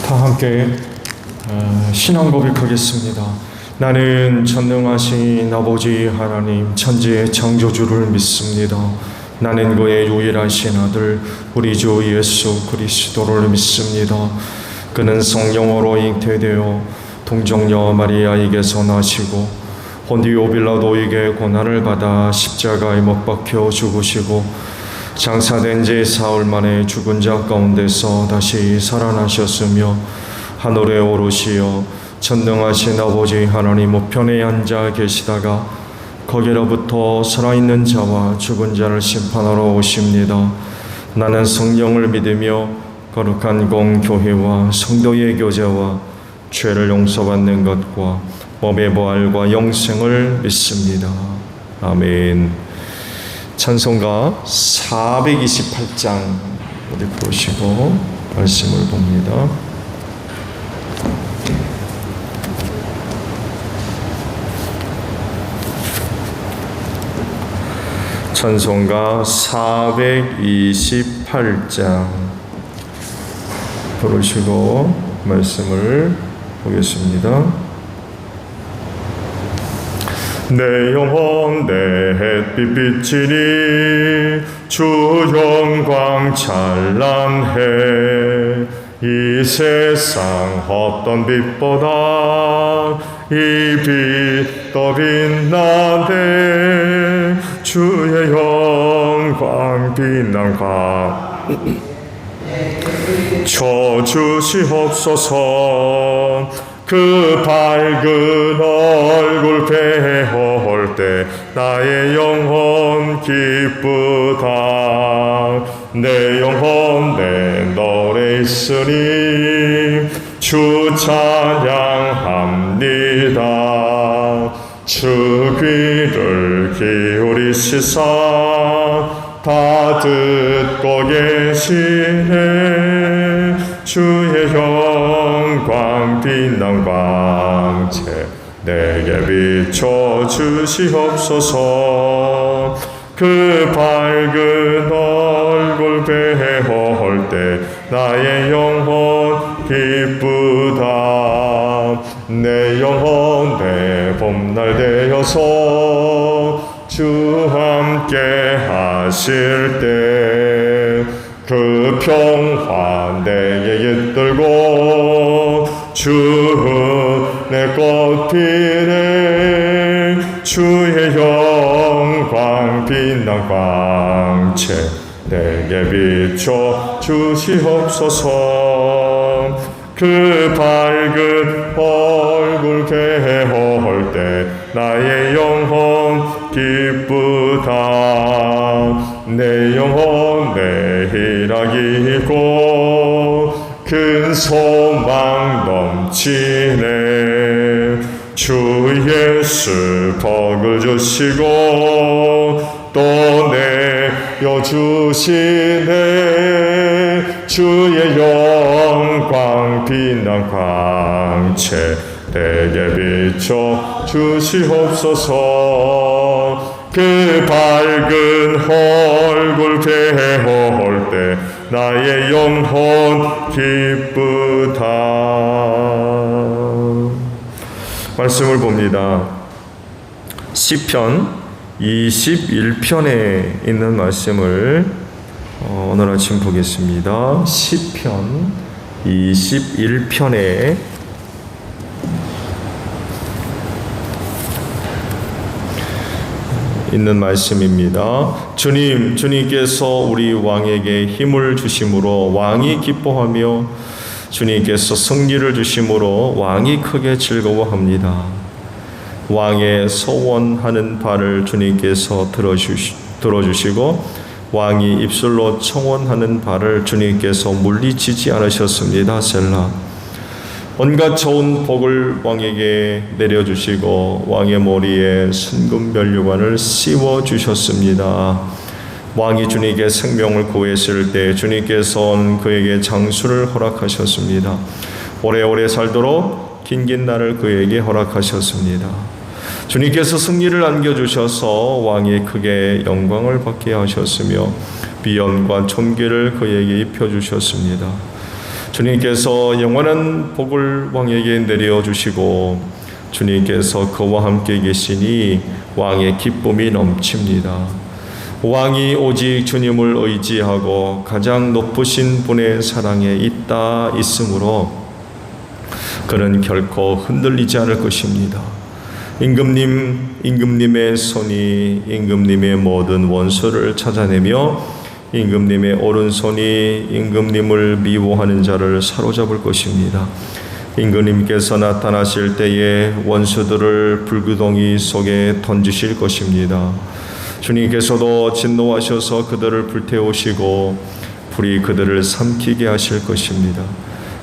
다 함께 신앙 고백하겠습니다. 나는 전능하신 아버지 하나님 천지의 창조주를 믿습니다. 나는 그의 유일하신 아들 우리 주 예수 그리스도를 믿습니다. 그는 성령으로 잉태되어 동정녀 마리아에게서 나시고 본디오 빌라도에게 고난을 받아 십자가에 못 박혀 죽으시고 장사된 지 사흘 만에 죽은 자 가운데서 다시 살아나셨으며 하늘에 오르시어 전능하신 아버지 하나님 우편에 앉아 계시다가 거기로부터 살아있는 자와 죽은 자를 심판하러 오십니다. 나는 성령을 믿으며 거룩한 공교회와 성도의 교제와 죄를 용서받는 것과 몸의 부활과 영생을 믿습니다. 아멘. 찬송가 428장 어디 보시고 말씀을 봅니다. 찬송가 428장 부르시고 말씀을 보겠습니다. 내 영혼 내 햇빛 비치니 주 영광 찬란해. 이 세상 어떤 빛보다 이 빛 더 빛나네. 주의 영광 빛난 과 쳐주시옵소서. 그 밝은 얼굴 배울 때 나의 영혼 기쁘다. 내 영혼 내 노래 있으니 주 찬양합니다. 주 귀를 기울이시사 다 듣고 계시네. 주의 영광 빛난 광채 내게 비춰 주시옵소서. 그 밝은 얼굴 배울 때 나의 영혼 기쁘다. 내 영혼 내 봄날 되어서 주 함께 하실 때 그 평화 내게 깃들고 주 내 꽃피네. 주의 영광 빛난 광채 내게 비춰 주시옵소서. 그 밝은 얼굴 배울 때 나의 영혼 기쁘다. 내 영혼 내 희락이 있고 큰 소망 넘치네. 주 예수 복을 주시고 또 내어주시네. 주의 영광 빛난 광채 내게 비춰 주시옵소서. 그 밝은 얼굴 배울 때 나의 영혼 기쁘다. 말씀을 봅니다. 시편 21편에 있는 말씀을 오늘 아침 보겠습니다. 시편 21편에 있는 말씀입니다. 주님께서 우리 왕에게 힘을 주심으로 왕이 기뻐하며 주님께서 승리를 주심으로 왕이 크게 즐거워합니다. 왕의 소원하는 바를 주님께서 들어주시고 왕이 입술로 청원하는 바를 주님께서 물리치지 않으셨습니다. 셀라. 온갖 좋은 복을 왕에게 내려주시고 왕의 머리에 순금 면류관을 씌워주셨습니다. 왕이 주님께 생명을 구했을 때 주님께서는 그에게 장수를 허락하셨습니다. 오래오래 살도록 긴긴 날을 그에게 허락하셨습니다. 주님께서 승리를 안겨주셔서 왕이 크게 영광을 받게 하셨으며 비연과 존귀를 그에게 입혀주셨습니다. 주님께서 영원한 복을 왕에게 내려주시고 주님께서 그와 함께 계시니 왕의 기쁨이 넘칩니다. 왕이 오직 주님을 의지하고 가장 높으신 분의 사랑에 있으므로 그는 결코 흔들리지 않을 것입니다. 임금님의 손이 임금님의 모든 원수를 찾아내며 임금님의 오른손이 임금님을 미워하는 자를 사로잡을 것입니다. 임금님께서 나타나실 때에 원수들을 불구덩이 속에 던지실 것입니다. 주님께서도 진노하셔서 그들을 불태우시고 불이 그들을 삼키게 하실 것입니다.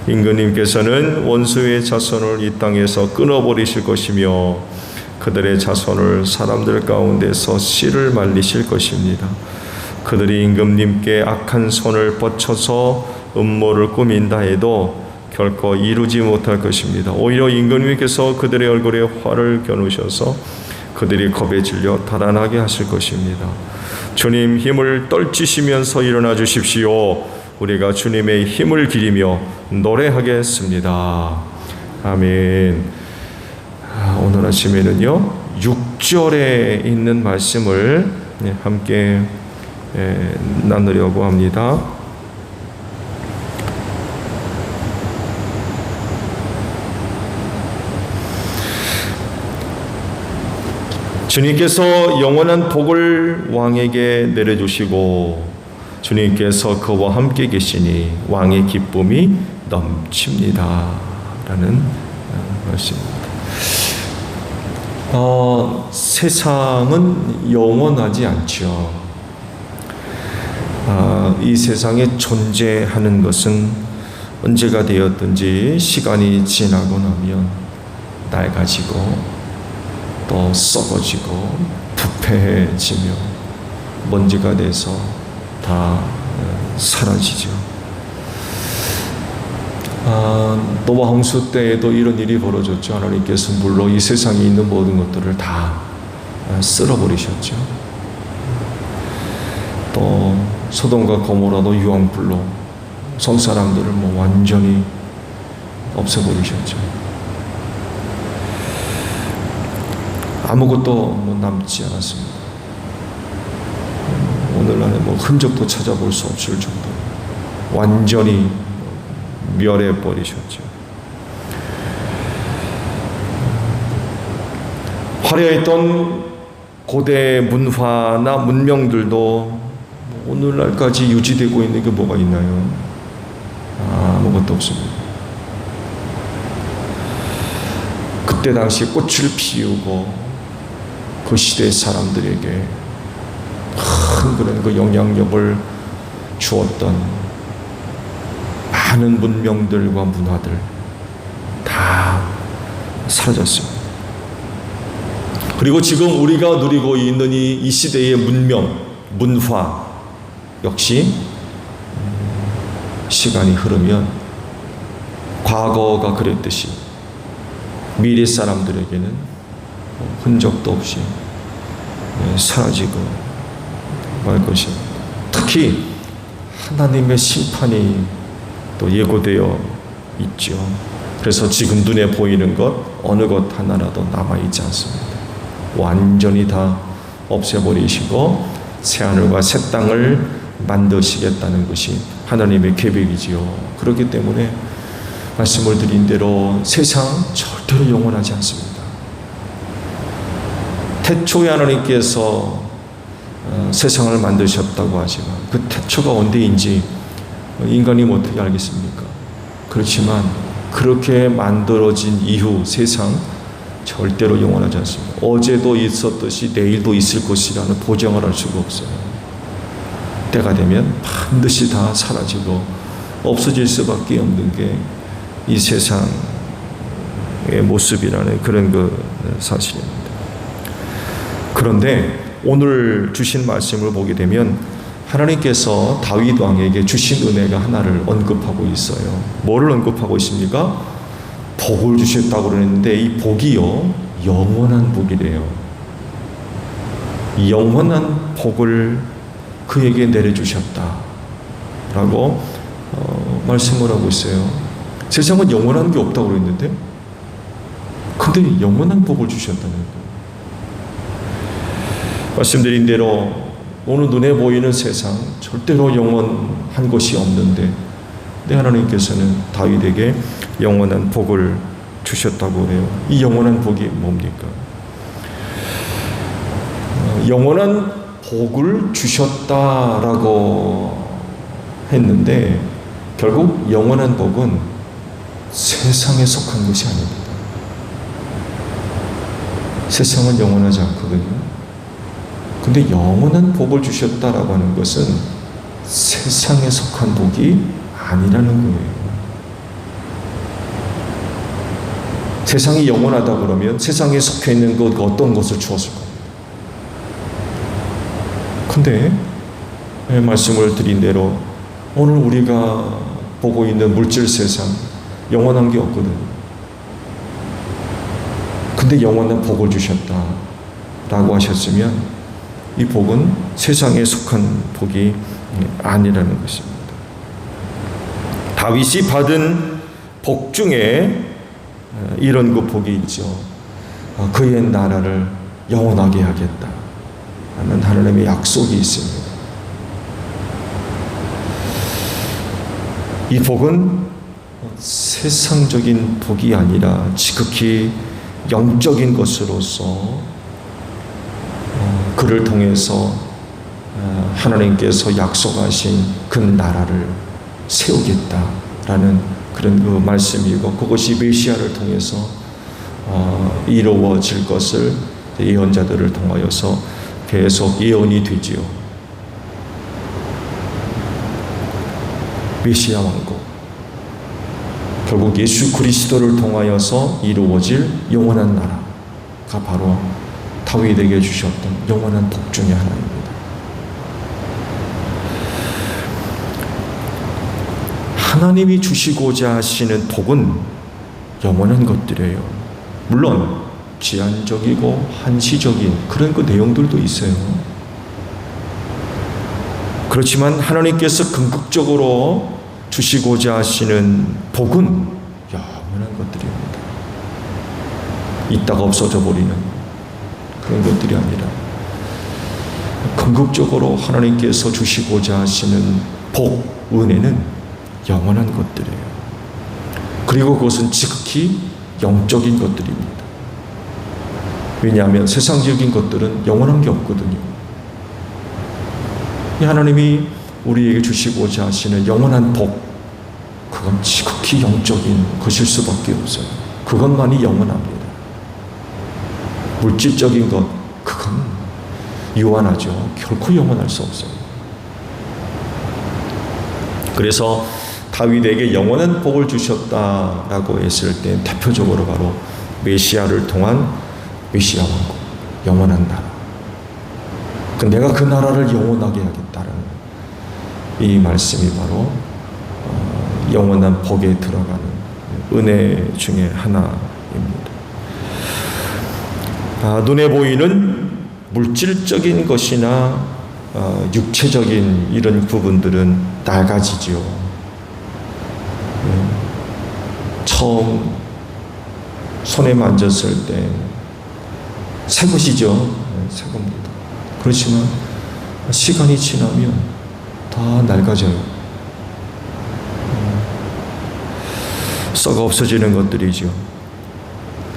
임금님께서는 원수의 자손을 이 땅에서 끊어버리실 것이며 그들의 자손을 사람들 가운데서 씨를 말리실 것입니다. 그들이 임금님께 악한 손을 뻗쳐서 음모를 꾸민다 해도 결코 이루지 못할 것입니다. 오히려 임금님께서 그들의 얼굴에 화를 겨누셔서 그들이 겁에 질려 달아나게 하실 것입니다. 주님 힘을 떨치시면서 일어나 주십시오. 우리가 주님의 힘을 기리며 노래하겠습니다. 아멘. 오늘 아침에는요 6절에 있는 말씀을 함께 나누려고 합니다. 주님께서 영원한 복을 왕에게 내려주시고 주님께서 그와 함께 계시니 왕의 기쁨이 넘칩니다 라는 말씀입니다. 세상은 영원하지 않죠. 이 세상에 존재하는 것은 언제가 되었든지 시간이 지나고 나면 낡아지고 또 썩어지고 부패해지며 먼지가 돼서 다 사라지죠. 노아 홍수 때에도 이런 일이 벌어졌죠. 하나님께서 물로 이 세상에 있는 모든 것들을 다 쓸어버리셨죠. 또 소돔과 고모라도 유황불로 성 사람들을 완전히 없애버리셨죠. 아무것도 남지 않았습니다. 오늘날에 흔적도 찾아볼 수 없을 정도로 완전히 멸해버리셨죠. 화려했던 고대 문화나 문명들도 오늘날까지 유지되고 있는 게 뭐가 있나요? 아무것도 없습니다. 그때 당시 꽃을 피우고 그 시대 사람들에게 큰 그런 영향력을 주었던 많은 문명들과 문화들 다 사라졌습니다. 그리고 지금 우리가 누리고 있는 이 시대의 문명, 문화 역시 시간이 흐르면 과거가 그랬듯이 미래 사람들에게는 흔적도 없이 사라지고 말 것입니다. 특히 하나님의 심판이 또 예고되어 있죠. 그래서 지금 눈에 보이는 것 어느 것 하나라도 남아있지 않습니다. 완전히 다 없애버리시고 새하늘과 새 땅을 만드시겠다는 것이 하나님의 계획이지요. 그렇기 때문에 말씀을 드린 대로 세상 절대로 영원하지 않습니다. 태초에 하나님께서 세상을 만드셨다고 하지만 그 태초가 언제인지 인간이 어떻게 알겠습니까? 그렇지만 그렇게 만들어진 이후 세상 절대로 영원하지 않습니다. 어제도 있었듯이 내일도 있을 것이라는 보장을 할 수가 없어요. 때가 되면 반드시 다 사라지고 없어질 수밖에 없는 게 이 세상의 모습이라는 그런 사실입니다. 그런데 오늘 주신 말씀을 보게 되면 하나님께서 다윗 왕에게 주신 은혜가 하나를 언급하고 있어요. 뭐를 언급하고 있습니까? 복을 주셨다고 그러는데 이 복이요 영원한 복이래요. 영원한 복을 그에게 내려주셨다라고 말씀을 하고 있어요. 세상은 영원한 게 없다고 그랬는데, 근데 영원한 복을 주셨다는 거예요. 말씀드린 대로 오늘 눈에 보이는 세상 절대로 영원한 것이 없는데, 내 하나님께서는 다윗에게 영원한 복을 주셨다고 해요. 이 영원한 복이 뭡니까? 영원한 복을 주셨다라고 했는데, 결국 영원한 복은 세상에 속한 것이 아닙니다. 세상은 영원하지 않거든요. 근데 영원한 복을 주셨다라고 하는 것은 세상에 속한 복이 아니라는 거예요. 세상이 영원하다 그러면 세상에 속해 있는 것 어떤 것을 주었을 겁니다. 근데 말씀을 드린 대로 오늘 우리가 보고 있는 물질 세상 영원한 게 없거든요. 근데 영원한 복을 주셨다라고 하셨으면 이 복은 세상에 속한 복이 아니라는 것입니다. 다윗이 받은 복 중에 이런 그 복이 있죠. 그의 나라를 영원하게 하겠다 하는 하나님의 약속이 있습니다. 이 복은 세상적인 복이 아니라 지극히 영적인 것으로서 그를 통해서 하나님께서 약속하신 그 나라를 세우겠다라는 그런 그 말씀이고, 그것이 메시아를 통해서 이루어질 것을 예언자들을 통하여서 계속 예언이 되지요. 메시아 왕국, 결국 예수 그리스도를 통하여서 이루어질 영원한 나라가 바로 다윗에게 주셨던 영원한 복 중에 하나입니다. 하나님이 주시고자 하시는 복은 영원한 것들이에요. 물론 제한적이고 한시적인 그런 그 내용들도 있어요. 그렇지만 하나님께서 궁극적으로 주시고자 하시는 복은 영원한 것들입니다. 있다가 없어져 버리는 그런 것들이 아니라 궁극적으로 하나님께서 주시고자 하시는 복, 은혜는 영원한 것들이에요. 그리고 그것은 지극히 영적인 것들입니다. 왜냐하면 세상적인 것들은 영원한 게 없거든요. 하나님이 우리에게 주시고자 하시는 영원한 복, 그건 지극히 영적인 것일 수밖에 없어요. 그것만이 영원합니다. 물질적인 것, 그건 유한하죠. 결코 영원할 수 없어요. 그래서 다윗에게 영원한 복을 주셨다라고 했을 때 대표적으로 바로 메시아를 통한 메시아 왕국, 영원한 나라. 내가 그 나라를 영원하게 하겠다라는 이 말씀이 바로 영원한 복에 들어가는 은혜 중에 하나입니다. 눈에 보이는 물질적인 것이나 육체적인 이런 부분들은 낡아지죠. 처음 손에 만졌을 때 새 것이죠. 새 겁니다. 그렇지만 시간이 지나면 다 낡아져요. 썩어 없어지는 것들이죠.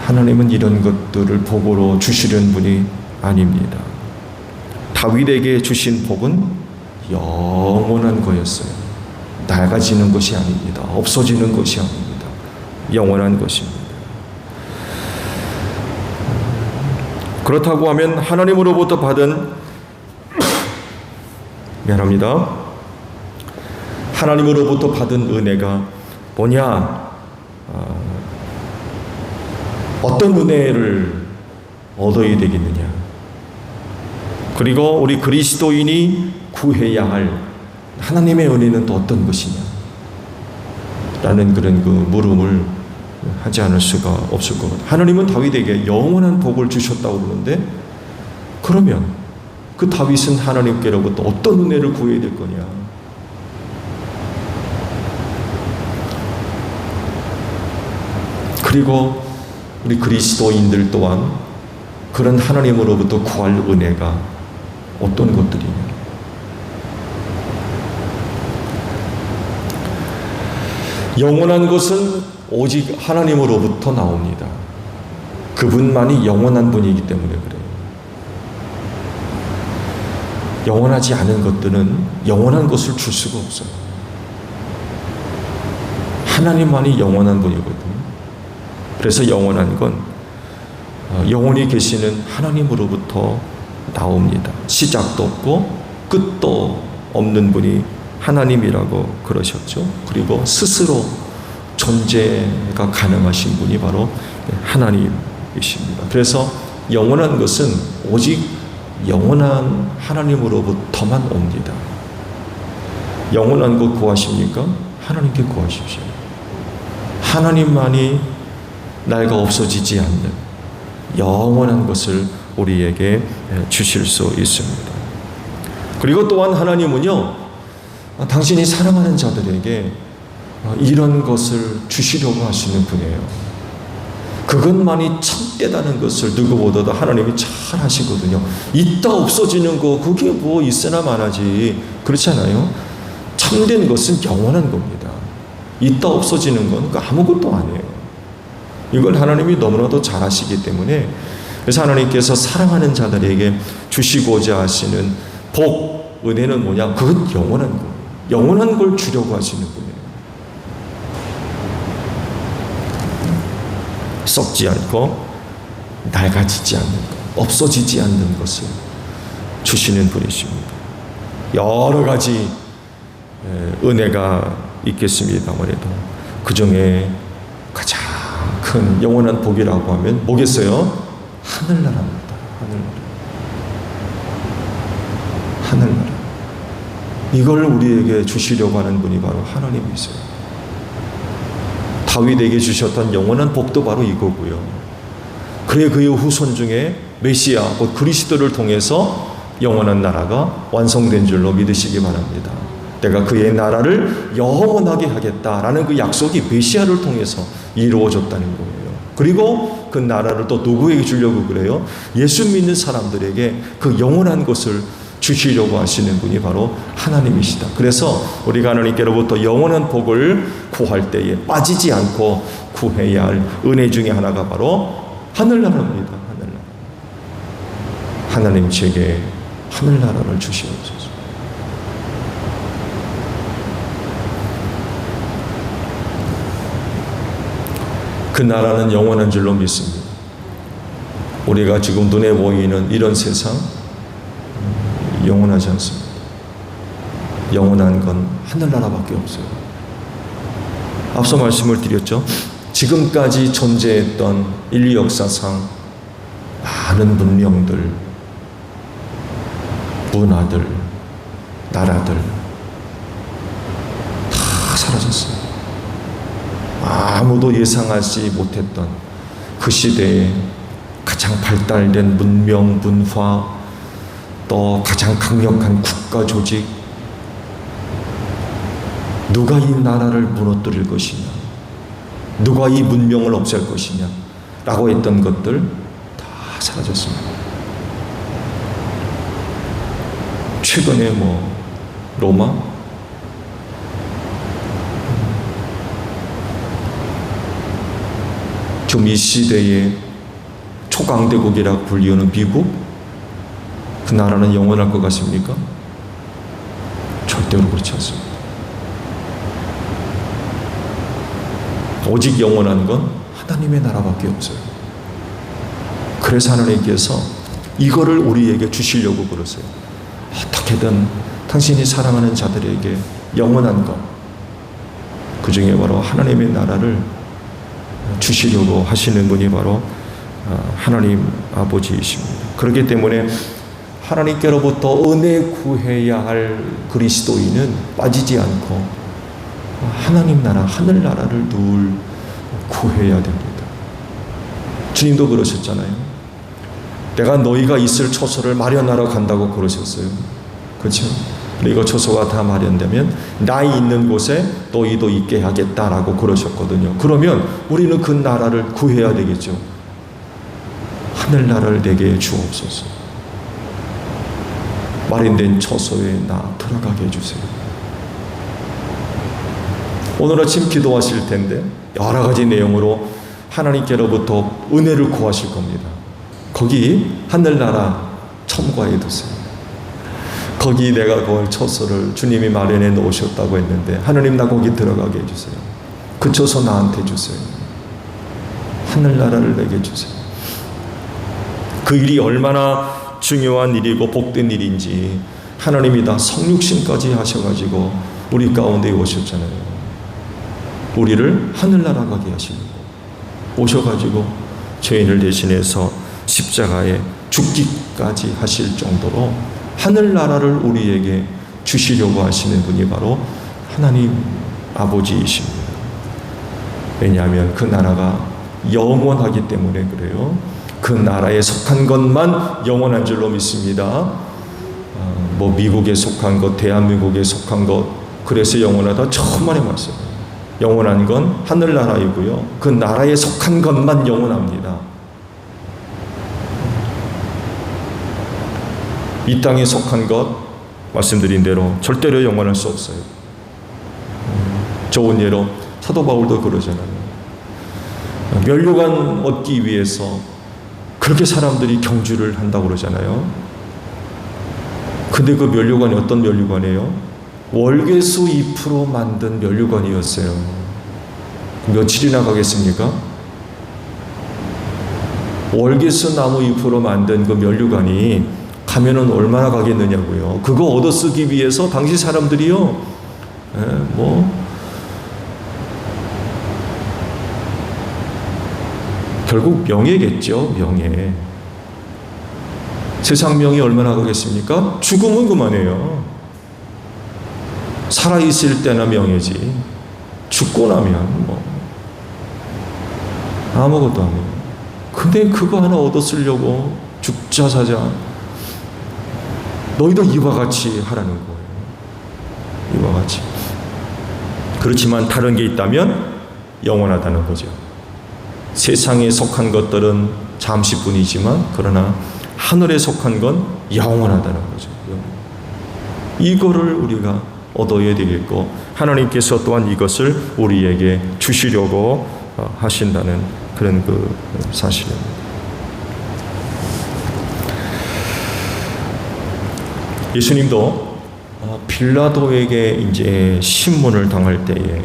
하나님은 이런 것들을 복으로 주시는 분이 아닙니다. 다윗에게 주신 복은 영원한 거였어요. 낡아지는 것이 아닙니다. 없어지는 것이 아닙니다. 영원한 것입니다. 그렇다고 하면 하나님으로부터 받은 하나님으로부터 받은 은혜가 뭐냐? 어떤 은혜를 얻어야 되겠느냐? 그리고 우리 그리스도인이 구해야 할 하나님의 은혜는 또 어떤 것이냐? 라는 그런 그 물음을 하지 않을 수가 없을 것 같아요. 하나님은 다윗에게 영원한 복을 주셨다고 그러는데, 그러면 그 다윗은 하나님께로부터 어떤 은혜를 구해야 될 거냐? 그리고 우리 그리스도인들 또한 그런 하나님으로부터 구할 은혜가 어떤 것들이냐? 영원한 것은 오직 하나님으로부터 나옵니다. 그분만이 영원한 분이기 때문에 그래요. 영원하지 않은 것들은 영원한 것을 줄 수가 없어요. 하나님만이 영원한 분이거든요. 그래서 영원한 건 영원히 계시는 하나님으로부터 나옵니다. 시작도 없고 끝도 없는 분이 하나님이라고 그러셨죠. 그리고 스스로 존재가 가능하신 분이 바로 하나님이십니다. 그래서 영원한 것은 오직 영원한 하나님으로부터만 옵니다. 영원한 것 구하십니까? 하나님께 구하십시오. 하나님만이 날가 없어지지 않는 영원한 것을 우리에게 주실 수 있습니다. 그리고 또한 하나님은요, 당신이 사랑하는 자들에게 이런 것을 주시려고 하시는 분이에요. 그것만이 참되다는 것을 누구보다도 하나님이 잘 하시거든요. 있다 없어지는 거 그게 뭐 있으나 마나지, 그렇잖아요. 참된 것은 영원한 겁니다. 있다 없어지는 건 아무것도 아니에요. 이걸 하나님이 너무나도 잘 하시기 때문에, 그래서 하나님께서 사랑하는 자들에게 주시고자 하시는 복, 은혜는 뭐냐? 그건 영원한 거예요. 영원한 걸 주려고 하시는 분이에요. 썩지 않고 낡아지지 않는 것, 없어지지 않는 것을 주시는 분이십니다. 여러 가지 은혜가 있겠습니다만에도 그 중에 가장 큰 영원한 복이라고 하면 뭐겠어요? 하늘나라입니다. 하늘나라. 이걸 우리에게 주시려고 하는 분이 바로 하나님이세요. 다윗에게 주셨던 영원한 복도 바로 이거고요. 그의 후손 중에 메시아, 곧 그리스도를 통해서 영원한 나라가 완성된 줄로 믿으시기 바랍니다. 내가 그의 나라를 영원하게 하겠다라는 그 약속이 메시아를 통해서 이루어졌다는 거예요. 그리고 그 나라를 또 누구에게 주려고 그래요? 예수 믿는 사람들에게 그 영원한 것을 주시려고 하시는 분이 바로 하나님이시다. 그래서 우리가 하나님께로부터 영원한 복을 구할 때에 빠지지 않고 구해야 할 은혜 중에 하나가 바로 하늘나라입니다. 하늘나라. 하나님 제게 하늘나라를 주시옵소서. 그 나라는 영원한 줄로 믿습니다. 우리가 지금 눈에 보이는 이런 세상 영원하지 않습니다. 영원한 건 하늘나라밖에 없어요. 앞서 말씀을 드렸죠. 지금까지 존재했던 인류 역사상 많은 문명들, 문화들, 나라들 다 사라졌어요. 아무도 예상하지 못했던 그 시대에 가장 발달된 문명, 문화, 또 가장 강력한 국가 조직, 누가 이 나라를 무너뜨릴 것이냐, 누가 이 문명을 없앨 것이냐 라고 했던 것들 다 사라졌습니다. 최근에 로마, 지금 이 시대의 초강대국이라고 불리우는 미국, 그 나라는 영원할 것 같습니까? 절대로 그렇지 않습니다. 오직 영원한 건 하나님의 나라밖에 없어요. 그래서 하나님께서 이거를 우리에게 주시려고 그러세요. 어떻게든 당신이 사랑하는 자들에게 영원한 것, 그 중에 바로 하나님의 나라를 주시려고 하시는 분이 바로 하나님 아버지이십니다. 그렇기 때문에 하나님께로부터 은혜 구해야 할 그리스도인은 빠지지 않고 하나님 나라, 하늘나라를 늘 구해야 됩니다. 주님도 그러셨잖아요. 내가 너희가 있을 처소를 마련하러 간다고 그러셨어요. 그렇죠? 이거 처소가 다 마련되면 나이 있는 곳에 너희도 있게 하겠다라고 그러셨거든요. 그러면 우리는 그 나라를 구해야 되겠죠. 하늘나라를 내게 주옵소서. 마련된 처소에 나 들어가게 해주세요. 오늘 아침 기도하실 텐데 여러 가지 내용으로 하나님께로부터 은혜를 구하실 겁니다. 거기 하늘나라 첨가해 두세요. 거기 내가 걸 처소를 주님이 마련해 놓으셨다고 했는데 하나님 나 거기 들어가게 해주세요. 그 처소 나한테 주세요. 하늘나라를 내게 주세요. 그 일이 얼마나 중요한 일이고 복된 일인지 하나님이 다 성육신까지 하셔가지고 우리 가운데 오셨잖아요. 우리를 하늘나라 가게 하시려고 오셔가지고 죄인을 대신해서 십자가에 죽기까지 하실 정도로 하늘나라를 우리에게 주시려고 하시는 분이 바로 하나님 아버지이십니다. 왜냐하면 그 나라가 영원하기 때문에 그래요. 그 나라에 속한 것만 영원한 줄로 믿습니다. 뭐 미국에 속한 것, 대한민국에 속한 것, 그래서 영원하다 천만에 말씀. 영원한 건 하늘나라이고요. 그 나라에 속한 것만 영원합니다. 이 땅에 속한 것 말씀드린 대로 절대로 영원할 수 없어요. 좋은 예로 사도 바울도 그러잖아요. 면류관 얻기 위해서 그렇게 사람들이 경주를 한다고 그러잖아요. 근데 그 면류관이 어떤 면류관이에요? 월계수 잎으로 만든 면류관이었어요. 며칠이나 가겠습니까? 월계수 나무 잎으로 만든 그 면류관이 가면은 얼마나 가겠느냐고요. 그거 얻어 쓰기 위해서 당시 사람들이요, 결국 명예겠죠. 명예. 세상 명예 얼마나 가겠습니까? 죽으면 그만해요. 살아있을 때나 명예지. 죽고 나면 아무것도 아니에요. 근데 그거 하나 얻어 쓰려고 죽자 사자. 너희도 이와 같이 하라는 거예요. 이와 같이. 그렇지만 다른 게 있다면 영원하다는 거죠. 세상에 속한 것들은 잠시뿐이지만 그러나 하늘에 속한 건 영원하다는 거죠. 이거를 우리가 얻어야 되겠고 하나님께서 또한 이것을 우리에게 주시려고 하신다는 그런 그 사실입니다. 예수님도 빌라도에게 이제 신문을 당할 때에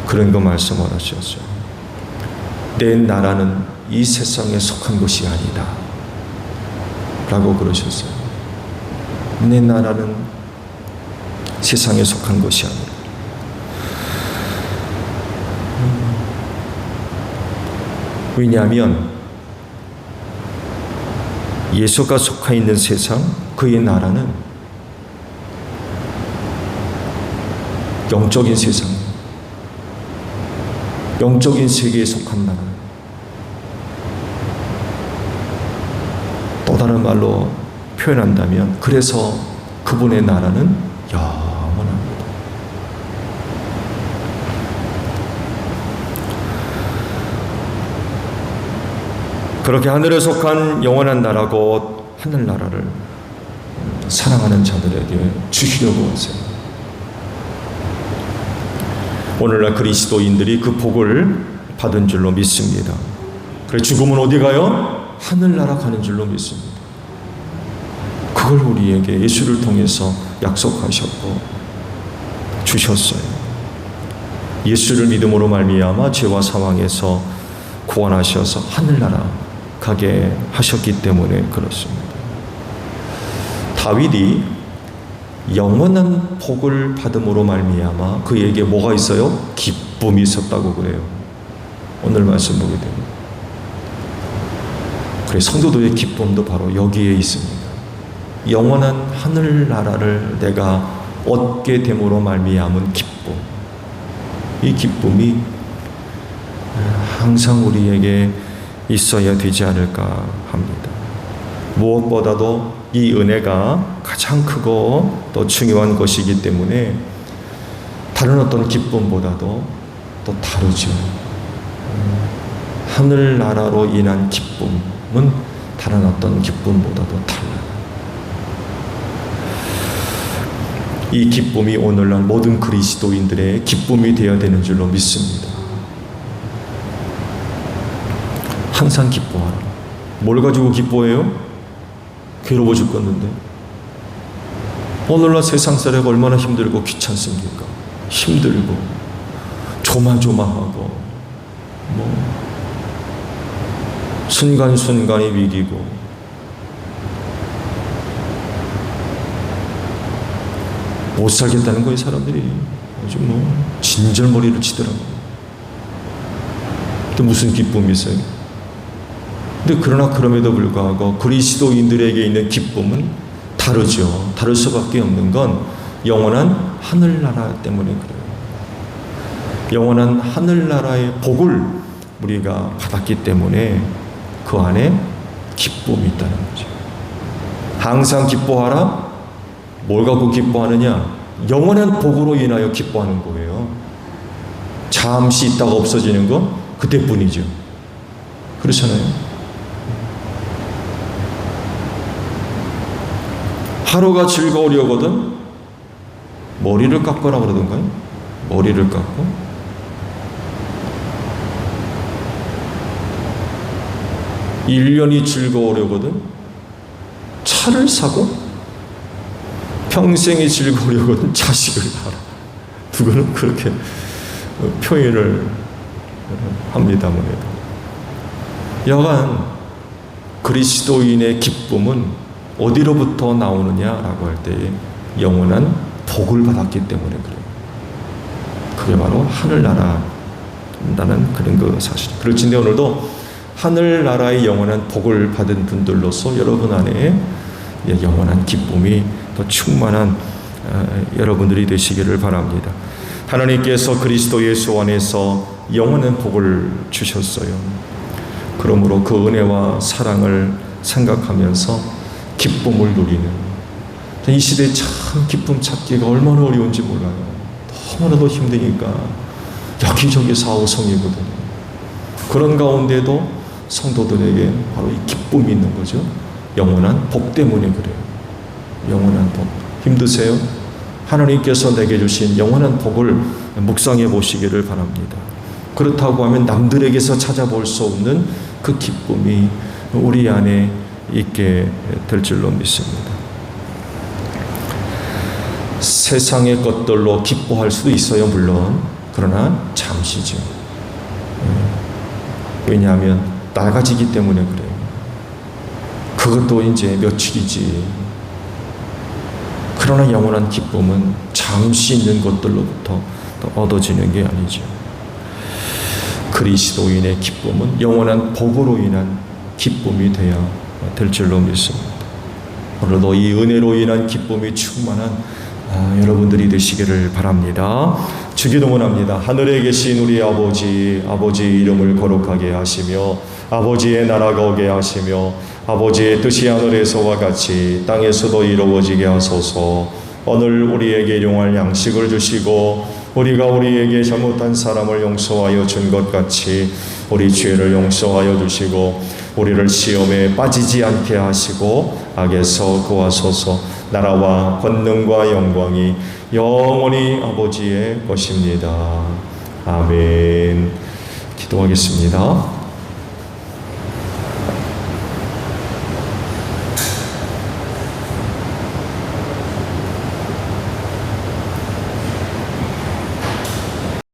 그런 거 말씀을 하셨죠. 내 나라는 이 세상에 속한 것이 아니다 라고 그러셨어요. 내 나라는 세상에 속한 것이 아니다. 왜냐하면 예수가 속해 있는 세상, 그의 나라는 영적인 세상, 영적인 세계에 속한 나라. 또 다른 말로 표현한다면 그래서 그분의 나라는 영원합니다. 그렇게 하늘에 속한 영원한 나라고 하늘나라를 사랑하는 자들에게 주시려고 하세요. 오늘날 그리스도인들이 그 복을 받은 줄로 믿습니다. 그래 죽음은 어디 가요? 하늘나라 가는 줄로 믿습니다. 그걸 우리에게 예수를 통해서 약속하셨고 주셨어요. 예수를 믿음으로 말미암아 죄와 사망에서 구원하셔서 하늘나라 가게 하셨기 때문에 그렇습니다. 다윗이 영원한 복을 받음으로 말미암아 그에게 뭐가 있어요? 기쁨이 있었다고 그래요. 오늘 말씀 보게 됩니다. 그래 성도들의 기쁨도 바로 여기에 있습니다. 영원한 하늘나라를 내가 얻게 됨으로 말미암은 기쁨. 이 기쁨이 항상 우리에게 있어야 되지 않을까 합니다. 무엇보다도 이 은혜가 가장 크고 또 중요한 것이기 때문에 다른 어떤 기쁨보다도 또 다르죠. 하늘나라로 인한 기쁨은 다른 어떤 기쁨보다도 달라요. 이 기쁨이 오늘날 모든 그리스도인들의 기쁨이 되어야 되는 줄로 믿습니다. 항상 기뻐하라. 뭘 가지고 기뻐해요? 괴로워 죽겠는데. 오늘날 세상 살아가 얼마나 힘들고 귀찮습니까? 힘들고 조마조마하고 순간순간이 위기고 못 살겠다는 거예요. 사람들이 아주 진절머리를 치더라고요. 또 무슨 기쁨이 있어요? 근데 그러나 그럼에도 불구하고 그리스도인들에게 있는 기쁨은 다르죠. 다를 수밖에 없는 건 영원한 하늘나라 때문에 그래요. 영원한 하늘나라의 복을 우리가 받았기 때문에 그 안에 기쁨이 있다는 거죠. 항상 기뻐하라. 뭘 갖고 기뻐하느냐? 영원한 복으로 인하여 기뻐하는 거예요. 잠시 있다가 없어지는 건 그때뿐이죠. 그렇잖아요. 하루가 즐거우려거든 머리를 깎거나 그러던가요? 머리를 깎고 (1년이) 즐거우려거든 차를 사고 평생이 즐거우려거든 자식을 낳아라. 누구는 그렇게 표현을 합니다만 여간 그리스도인의 기쁨은 어디로부터 나오느냐라고 할 때 영원한 복을 받았기 때문에 그래요. 그게 바로 하늘나라라는 그런 그 사실이에요. 그렇지만 오늘도 하늘나라의 영원한 복을 받은 분들로서 여러분 안에 영원한 기쁨이 더 충만한 여러분들이 되시기를 바랍니다. 하나님께서 그리스도 예수 안에서 영원한 복을 주셨어요. 그러므로 그 은혜와 사랑을 생각하면서 기쁨을 누리는, 이 시대에 참 기쁨 찾기가 얼마나 어려운지 몰라요. 너무나도 힘드니까 여기저기 사후성이거든요. 그런 가운데도 성도들에게 바로 이 기쁨이 있는 거죠. 영원한 복 때문에 그래요. 영원한 복. 힘드세요? 하나님께서 내게 주신 영원한 복을 묵상해 보시기를 바랍니다. 그렇다고 하면 남들에게서 찾아볼 수 없는 그 기쁨이 우리 안에 있게 될 줄로 믿습니다. 세상의 것들로 기뻐할 수도 있어요, 물론. 그러나 잠시죠. 왜냐하면 낡아지기 때문에 그래요. 그것도 이제 며칠이지. 그러나 영원한 기쁨은 잠시 있는 것들로부터 얻어지는 게 아니죠. 그리스도인의 기쁨은 영원한 복으로 인한 기쁨이 되어야 될 줄로 믿습니다. 오늘도 이 은혜로 인한 기쁨이 충만한 여러분들이 되시기를 바랍니다. 주기도 원합니다. 하늘에 계신 우리 아버지, 아버지의 이름을 거룩하게 하시며 아버지의 나라가 오게 하시며 아버지의 뜻이 하늘에서와 같이 땅에서도 이루어지게 하소서. 오늘 우리에게 일용할 양식을 주시고 우리가 우리에게 잘못한 사람을 용서하여 준 것 같이 우리 죄를 용서하여 주시고 우리를 시험에 빠지지 않게 하시고 악에서 구하소서. 나라와 권능과 영광이 영원히 아버지의 것입니다. 아멘. 기도하겠습니다.